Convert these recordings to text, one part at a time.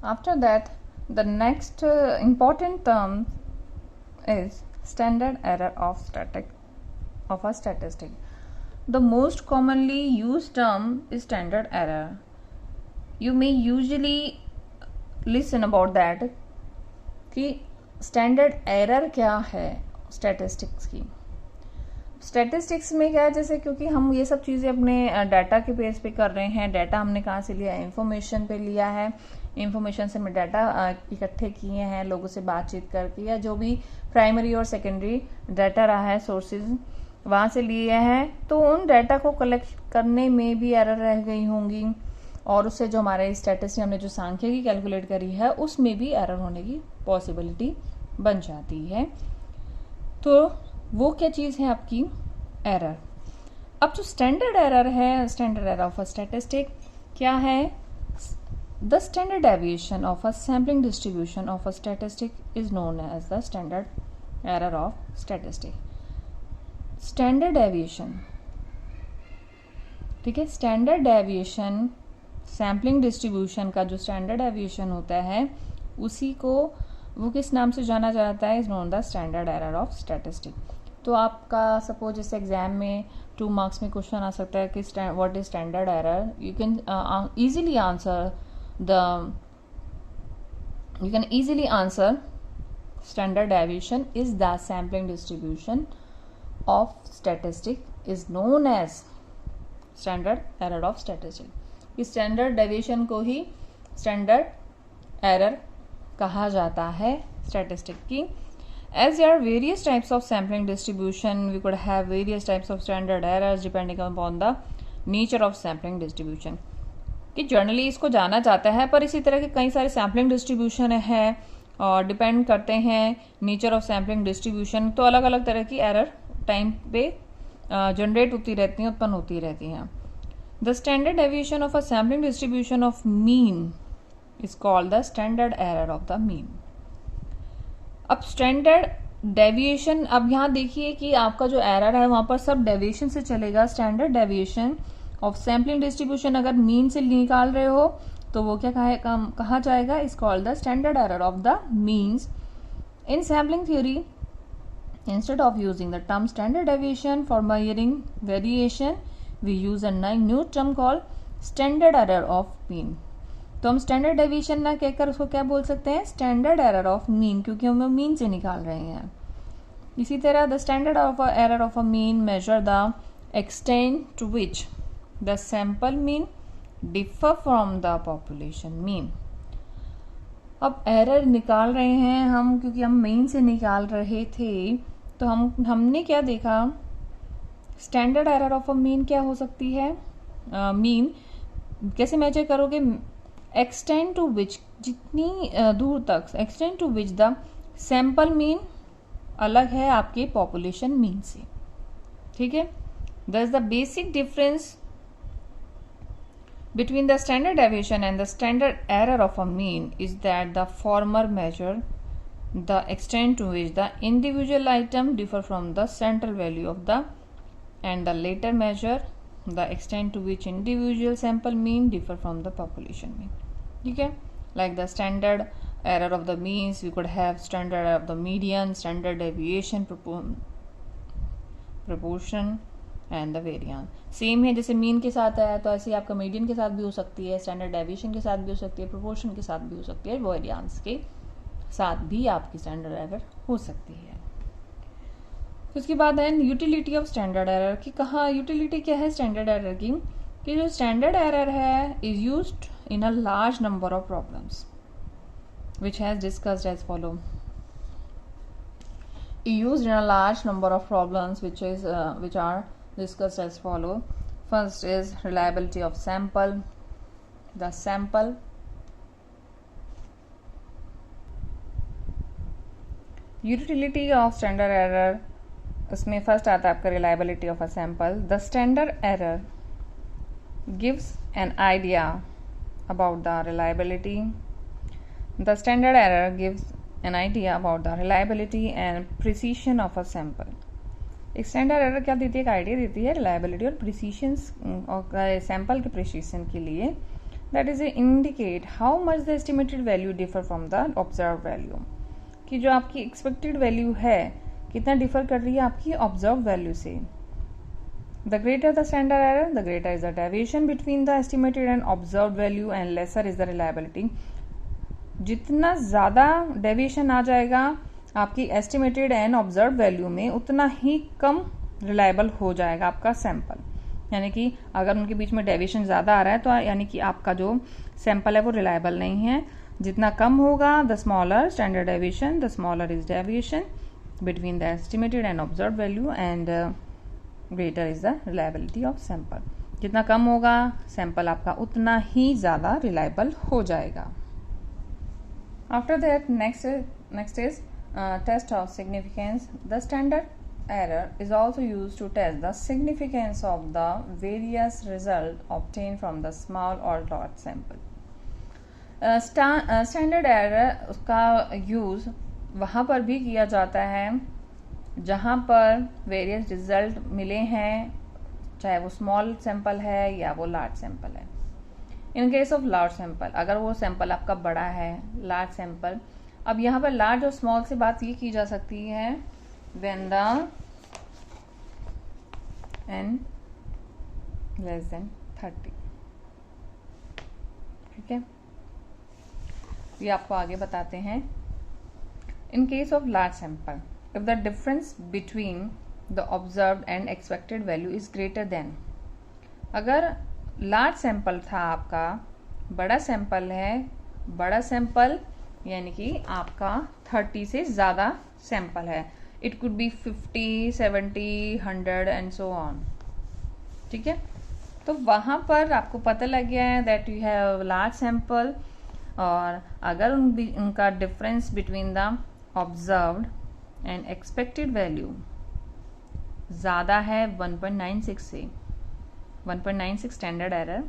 After that, the next important term is standard error of a statistic. The most commonly used term is standard error. You may usually listen about that कि standard error क्या है statistics की. Statistics में क्या है, जैसे क्योंकि हम ये सब चीज़ें अपने डाटा के बेस पे कर रहे हैं. डाटा हमने कहाँ से लिया है? इंफॉर्मेशन पे लिया है. इंफॉर्मेशन से हमने डाटा इकट्ठे किए हैं लोगों से बातचीत करके, या जो भी प्राइमरी और सेकेंडरी डाटा रहा है सोर्सेज वहाँ से लिए हैं. तो उन डाटा को कलेक्ट करने में भी एरर रह गई होंगी, और उससे जो हमारे स्टैटिस्टिक्स हमने जो सांख्यिकी कैलकुलेट करी है उसमें भी एरर होने की पॉसिबिलिटी बन जाती है. तो वो क्या चीज़ है आपकी? एरर. अब जो स्टैंडर्ड एरर है, standard error of a statistic क्या है? The standard deviation of a sampling distribution of a statistic is known as the standard error of statistic. Standard deviation, ठीक है. स्टैंडर्ड डेविएशन सैम्पलिंग डिस्ट्रीब्यूशन का जो standard deviation होता है उसी को वो किस नाम से जाना जाता है? Is known the standard error of statistic. तो आपका सपोज जैसे एग्जाम में 2 मार्क्स में क्वेश्चन आ सकता है कि what is standard error. You can easily answer standard deviation is the sampling distribution of statistic is known as standard error of statistic. इस standard deviation को ही स्टैंडर्ड एरर कहा जाता है स्टैटिस्टिक की. As there are various types of sampling distribution, we could have various types of standard errors depending upon the nature of sampling distribution. कि generally इसको जाना जाता है, पर इसी तरह के कई सारे सैम्पलिंग डिस्ट्रीब्यूशन है और डिपेंड करते हैं नेचर ऑफ सैम्पलिंग डिस्ट्रीब्यूशन. तो अलग अलग तरह की एरर टाइम पे जनरेट होती रहती हैं, उत्पन्न होती रहती हैं. The standard deviation of a sampling distribution of mean is called the standard error of the mean. अब स्टैंडर्ड डेविएशन, अब यहाँ देखिए कि आपका जो एरर है वहां पर सब डेविएशन से चलेगा. Standard deviation of sampling distribution अगर मीन से निकाल रहे हो तो वो क्या कहा जाएगा? Is called the standard error of the means. In sampling theory, instead of using the term standard deviation for measuring variation, we use a new term called standard error of mean. तो हम standard deviation ना कहकर उसको क्या बोल सकते हैं? Standard error of mean, क्योंकि हम मीन से निकाल रहे हैं. इसी तरह the standard of error of a mean measure the extent to which the sample mean differ from the population mean. अब एरर निकाल रहे हैं हम, क्योंकि हम मीन से निकाल रहे थे, तो हमने क्या देखा? Standard error of a mean क्या हो सकती है? मीन कैसे मेजर करोगे? एक्सटेंड टू विच, जितनी दूर तक, extend to which the sample mean अलग है आपके पॉपुलेशन मीन से. ठीक है. दस the basic difference between the standard deviation and the standard error of a mean is that the former measure the extent to which the individual item differ from the central value of the, and the later measure the extent to which individual sample mean differ from the population mean. Okay, like the standard error of the means, we could have standard error of the median, standard deviation, proportion and the variance. Same है, जैसे mean के साथ है तो ऐसे आपका median के साथ भी हो सकती है, स्टैंडर्ड डेविएशन के साथ भी हो सकती है, प्रोपोर्शन के साथ भी हो सकती है, वेरिएंस के साथ भी आपकी स्टैंडर्ड एरर हो सकती है. उसके बाद है यूटिलिटी ऑफ स्टैंडर्ड एरर की. कहाँ यूटिलिटी क्या है स्टैंडर्ड एरर की? कि जो स्टैंडर्ड एरर है is used in a large number of problems which has discussed as follow. Used in a large number of problems which are discussed as follow. First is reliability of sample. The sample utility of standard error, उसमें first आता है आपका reliability of a sample. The standard error gives an idea about the reliability. The standard error gives an idea about the reliability and precision of a sample. एक standard error क्या देती है? एक idea देती है रिलायबिलिटी और precision और sample के प्रिसीशन के लिए. That is indicate how much the estimated value differ from the observe value, कि जो आपकी एक्सपेक्टेड वैल्यू है कितना डिफर कर रही है आपकी ऑब्जर्व वैल्यू से. The greater the standard error, the greater is the deviation between the estimated and observed value and lesser is the reliability. जितना ज़्यादा डेविएशन आ जाएगा आपकी एस्टिमेटेड एंड ऑब्जर्व वैल्यू में, उतना ही कम रिलायबल हो जाएगा आपका सैंपल. यानी कि अगर उनके बीच में डेविएशन ज़्यादा आ रहा है तो यानी कि आपका जो सैंपल है वो रिलायबल नहीं है. जितना कम होगा, the smaller standard deviation, the smaller is deviation between the estimated and observe value and greater is the reliability of sample. जितना कम होगा सैंपल आपका उतना ही ज़्यादा रिलायबल हो जाएगा. After that next is test of significance. The standard error is also used to test the significance of the various results obtained from the small or large sample. Standard error उसका use वहाँ पर भी किया जाता है जहाँ पर various result मिले हैं, चाहे वो स्मॉल सैंपल है या वो लार्ज सैंपल है. In case of large sample, अगर वो सैंपल आपका बड़ा है, लार्ज सैंपल, अब यहाँ पर लार्ज और स्मॉल से बात ये की जा सकती है when the n less than 30. ठीक है, ये आपको आगे बताते हैं. In case of large sample, if the difference between the observed and expected value is greater than, अगर लार्ज सैंपल था आपका, बड़ा सैंपल है, बड़ा सैंपल यानी कि आपका 30 से ज़्यादा सैंपल है, it could be 50, 70, 100 and so on. ठीक है, तो वहाँ पर आपको पता लग गया है that you have large sample, और अगर उनका difference between the observed and expected value ज़्यादा है 1.96 से 1.96 standard error,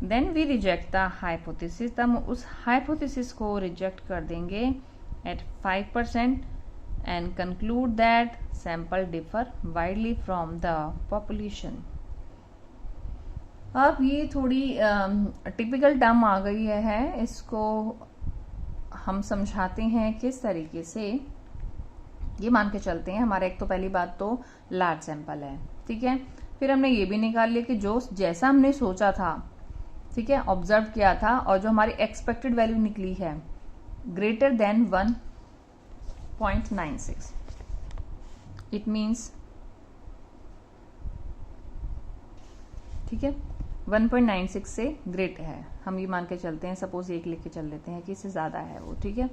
then we reject the hypothesis. तब उस हाइपोथेसिस को रिजेक्ट कर देंगे at 5% and conclude that sample differ widely from the population. अब ये थोड़ी टिपिकल टर्म आ गई है, इसको हम समझाते हैं किस तरीके से. ये मान के चलते हैं हमारा एक तो पहली बात तो लार्ज सैंपल है. ठीक है, फिर हमने ये भी निकाल लिया कि जो जैसा हमने सोचा था, ठीक है, ऑब्जर्व किया था, और जो हमारी एक्सपेक्टेड वैल्यू निकली है ग्रेटर देन 1.96. इट मीन्स, ठीक है, 1.96 से ग्रेट है, हम ये मान के चलते हैं. सपोज एक लिख के चल लेते हैं कि इससे ज़्यादा है वो. ठीक है,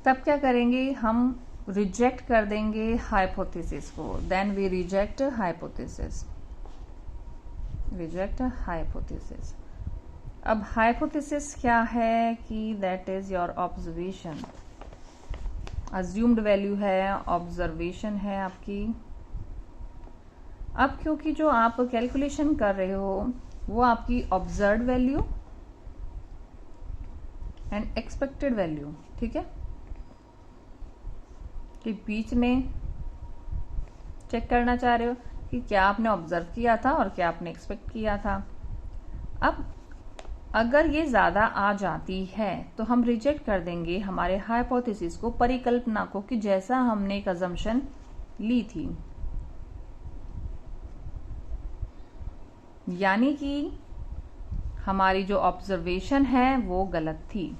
तब क्या करेंगे, हम रिजेक्ट कर देंगे हाइपोथेसिस को. Then we reject hypothesis. अब हाइपोथेसिस क्या है कि that is your observation. Assumed value है, ऑब्जर्वेशन है आपकी. अब क्योंकि जो आप कैलकुलेशन कर रहे हो वो आपकी observed value and expected value, ठीक है, के बीच में चेक करना चाह रहे हो कि क्या आपने ऑब्जर्व किया था और क्या आपने एक्सपेक्ट किया था. अब अगर ये ज़्यादा आ जाती है तो हम रिजेक्ट कर देंगे हमारे हाइपोथेसिस को, परिकल्पना को, कि जैसा हमने एक अजम्पशन ली थी. यानी कि हमारी जो ऑब्जर्वेशन है वो गलत थी,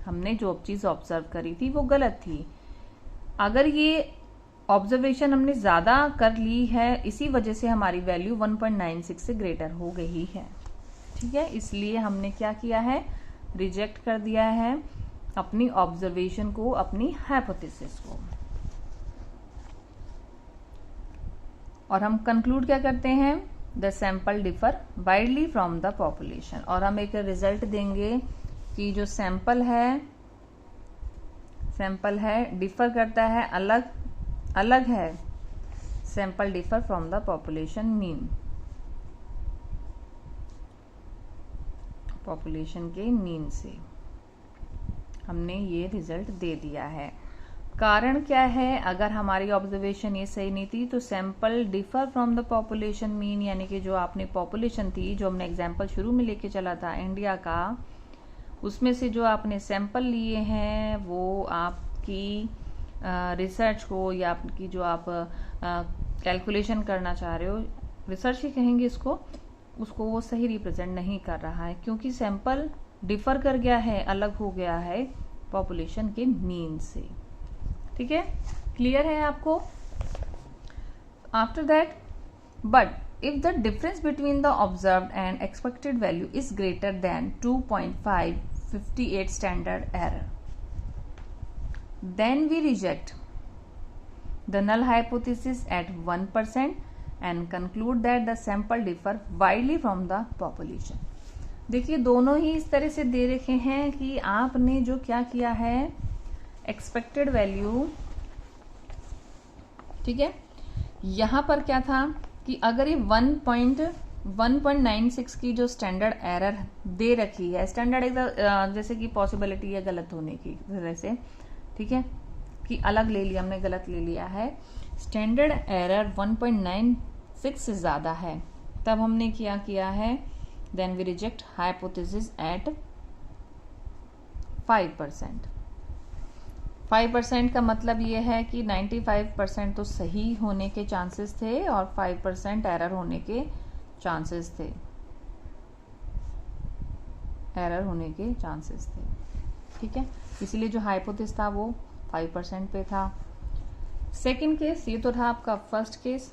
हमने जो चीज़ ऑब्जर्व करी थी वो गलत थी. अगर ये ऑब्जर्वेशन हमने ज़्यादा कर ली है, इसी वजह से हमारी वैल्यू 1.96 से ग्रेटर हो गई है. ठीक है, इसलिए हमने क्या किया है, रिजेक्ट कर दिया है अपनी ऑब्जर्वेशन को, अपनी हाइपोथेसिस को. और हम कंक्लूड क्या करते हैं, the sample differ widely from the population. और हम एक रिजल्ट देंगे कि जो सैंपल है डिफर करता है, अलग है. Sample differ from the population mean, population के मीन से हमने ये रिजल्ट दे दिया है. कारण क्या है, अगर हमारी ऑब्जर्वेशन ये सही नहीं थी तो sample differ from the population mean, यानी कि जो आपने पॉपुलेशन थी, जो हमने एग्जांपल शुरू में लेके चला था इंडिया का, उसमें से जो आपने सैंपल लिए हैं वो आपकी रिसर्च को या आपकी जो आप कैलकुलेशन करना चाह रहे हो, रिसर्च ही कहेंगे इसको, उसको वो सही रिप्रेजेंट नहीं कर रहा है, क्योंकि सैंपल डिफर कर गया है, अलग हो गया है पॉपुलेशन के मीन से। ठीक है, क्लियर है आपको? After that, but if the difference between the observed and expected value is greater then 2.558 standard error, then we reject the null hypothesis at 1% and conclude that the sample differ widely from the population. देखिए दोनों ही इस तरह से दे रखे हैं कि आपने जो क्या किया है, एक्सपेक्टेड वैल्यू, ठीक है, यहां पर क्या था कि अगर ये 1.96 की जो स्टैंडर्ड एरर दे रखी है, स्टैंडर्ड एक जैसे कि पॉसिबिलिटी है गलत होने की तरह से, ठीक है, कि अलग ले लिया हमने, गलत ले लिया है, स्टैंडर्ड एरर 1.96 से ज्यादा है, तब हमने क्या किया है, then we reject hypothesis at 5%। 5% का मतलब ये है कि 95% तो सही होने के चांसेस थे और 5% एरर होने के चांसेस थे, एरर होने के चांसेस थे। ठीक है, इसीलिए जो हाइपोथेसिस था वो 5% पे था। सेकंड केस, ये तो था आपका फर्स्ट केस।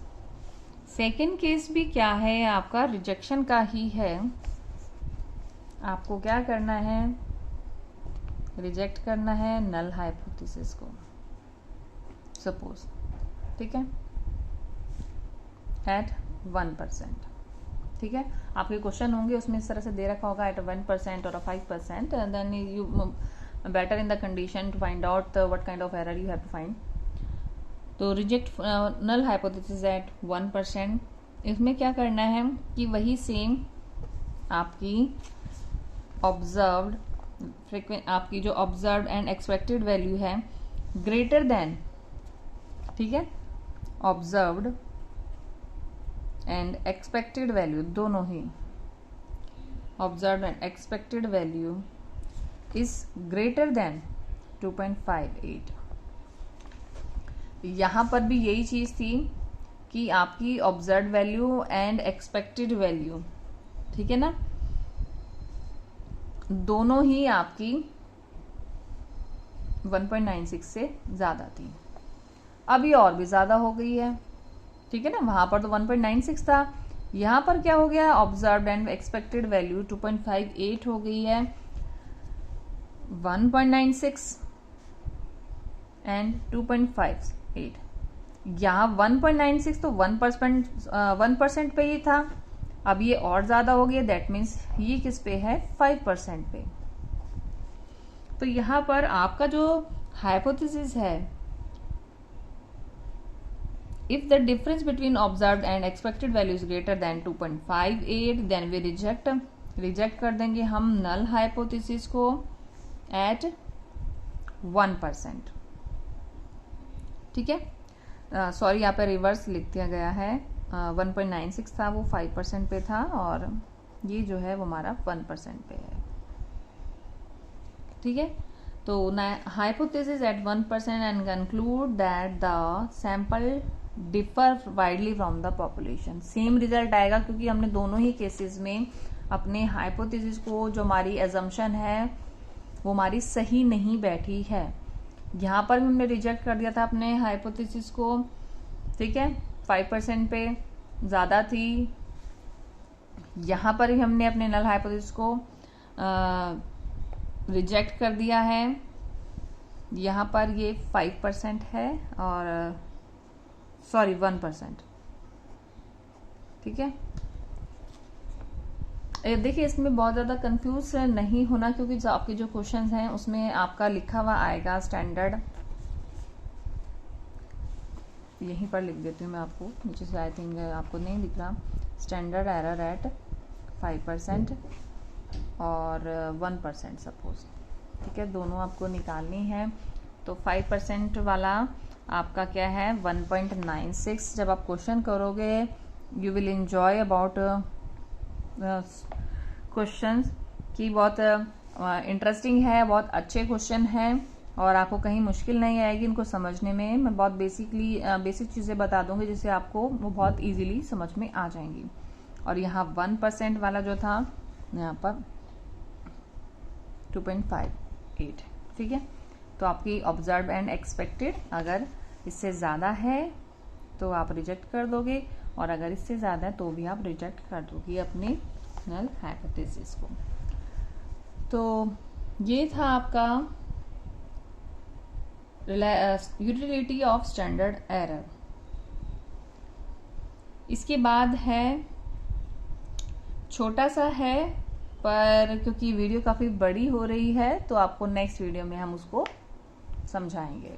सेकंड केस भी क्या है, आपका रिजेक्शन का ही है। आपको क्या करना है, रिजेक्ट करना है नल हाइपोथेसिस को, सपोज, ठीक है, एट 1%। ठीक है, आपके क्वेश्चन होंगे उसमें इस तरह से दे रखा होगा एट 1% और 5%, and then you better in the condition to find out what kind of error you have to find. तो रिजेक्ट नल हाइपोथेसिस एट 1%, इसमें क्या करना है कि वही सेम आपकी ऑब्जर्व्ड फ्रीक्वेंट, आपकी जो ऑब्जर्व्ड एंड एक्सपेक्टेड वैल्यू है ग्रेटर देन, ठीक है, ऑब्जर्व्ड एंड एक्सपेक्टेड वैल्यू, दोनों ही observed and expected value is greater than 2.58। यहां पर भी यही चीज थी कि आपकी observed value and expected value, ठीक है ना, दोनों ही आपकी 1.96 से ज्यादा थी। अब ये और भी ज्यादा हो गई है, ठीक है ना, वहां पर तो 1.96 था, यहां पर क्या हो गया, ऑब्जर्व्ड एंड एक्सपेक्टेड वैल्यू 2.58 हो गई है, 1.96 एंड 2.58। यहां 1.96 तो 1% पे ही था, अब ये और ज्यादा हो गया, दैट मीन्स ये किस पे है, 5% पे। तो यहां पर आपका जो हाइपोथेसिस है, if the difference between observed and expected value is greater than 2.58, then we reject कर देंगे हम null hypothesis को at 1%। ठीक है, सॉरी यहाँ पे रिवर्स लिख दिया गया है, 1.96 था वो 5% पे था, और ये जो है वो हमारा 1% पे है। ठीक है, तो hypothesis at 1% and conclude that the sample differ widely from the population. Same result आएगा क्योंकि हमने दोनों ही केसेस में अपने हाइपोथेसिस को, जो हमारी एजम्पशन है वो हमारी सही नहीं बैठी है। यहाँ पर भी हमने रिजेक्ट कर दिया था अपने हाइपोथेसिस को, ठीक है, 5% पे ज्यादा थी। यहाँ पर भी हमने अपने नल हाइपोथेसिस को रिजेक्ट कर दिया है, यहाँ पर ये 5% है और सॉरी 1%। ठीक है, देखिए इसमें बहुत ज्यादा कंफ्यूज नहीं होना, क्योंकि जो आपके जो क्वेश्चंस हैं उसमें आपका लिखा हुआ आएगा स्टैंडर्ड, यहीं पर लिख देती हूँ मैं आपको नीचे से, आई थिंक आपको नहीं दिख रहा, स्टैंडर्ड एरर एट 5% और 1% सपोज। ठीक है, दोनों आपको निकालनी है तो 5% वाला आपका क्या है 1.96। जब आप क्वेश्चन करोगे you will enjoy about questions कि बहुत इंटरेस्टिंग है, बहुत अच्छे क्वेश्चन हैं और आपको कहीं मुश्किल नहीं आएगी इनको समझने में। मैं बहुत बेसिक चीज़ें बता दूंगी जिससे आपको वो बहुत इजीली समझ में आ जाएंगी। और यहाँ 1% वाला जो था यहाँ पर 2.58, ठीक है। तो आपकी ऑब्जर्व एंड एक्सपेक्टेड अगर इससे ज़्यादा है तो आप रिजेक्ट कर दोगे और अगर इससे ज़्यादा है तो भी आप रिजेक्ट कर दोगे अपने नल हाइपोथेसिस को। तो ये था आपका यूटिलिटी ऑफ स्टैंडर्ड एरर। इसके बाद है, छोटा सा है पर क्योंकि वीडियो काफ़ी बड़ी हो रही है तो आपको नेक्स्ट वीडियो में हम उसको समझाएंगे।